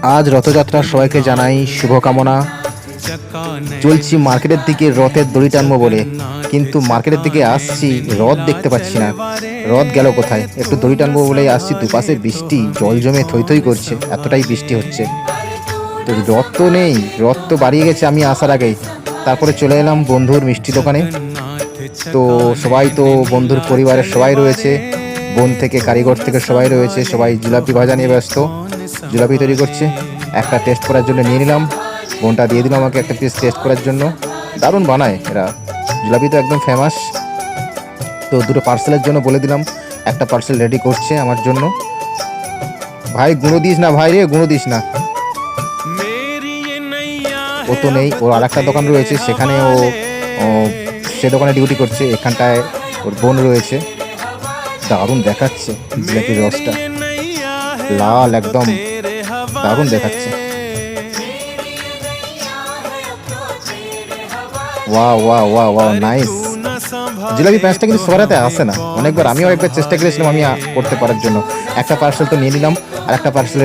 আজ রথযাত্রার সবাইকে জানাই শুভকামনা। চলছি মার্কেটের দিকে রথের দড়ি টানবো বলে, কিন্তু মার্কেটের দিকে আসছি, রথ দেখতে পাচ্ছি না। রথ গেল কোথায়? একটু দড়ি টানবো বলে আসছি, দুপাশে বৃষ্টি, জল জমে থই থই করছে, এতটাই বৃষ্টি হচ্ছে। তো রথ তো নেই, রথ তো বাড়িয়ে গেছে আমি আসার আগেই। তারপরে চলে এলাম বন্ধুর মিষ্টি দোকানে। তো সবাই তো বন্ধুর পরিবারের সবাই রয়েছে, বোন থেকে কারিগর থেকে সবাই রয়েছে, সবাই জিলাপি ভাজা নিয়ে ব্যস্ত, জিলাপি তৈরি করছে। একটা টেস্ট করার জন্য নিয়ে নিলাম, বোনটা দিয়ে দিল আমাকে একটা পিস টেস্ট করার জন্য। দারুণ বানায় এরা, জিলাপি তো একদম ফেমাস। তো দুটো পার্সেলের জন্য বলে দিলাম, একটা পার্সেল রেডি করছে আমার জন্য। ভাই গুঁড়ো দিস না ভাই রে, গুঁড়ো দিস না। ও তো নেই, ওর আর একটা দোকান রয়েছে, সেখানে ও সে দোকানে ডিউটি করছে। এখানটায় ওর বোন রয়েছে। দারুণ দেখাচ্ছে জিলাপির রসটা, লাল একদম, দারুণ দেখাচ্ছে। Wow wow wow wow, nice. Jalebi প্যাঁচটা কিন্তু সবার হাতে আসে না, অনেকবার আমিও একবার চেষ্টা করেছিলাম আমি করতে পারার জন্য। একটা পার্সেল তো নিয়ে নিলাম, আর একটা পার্সেল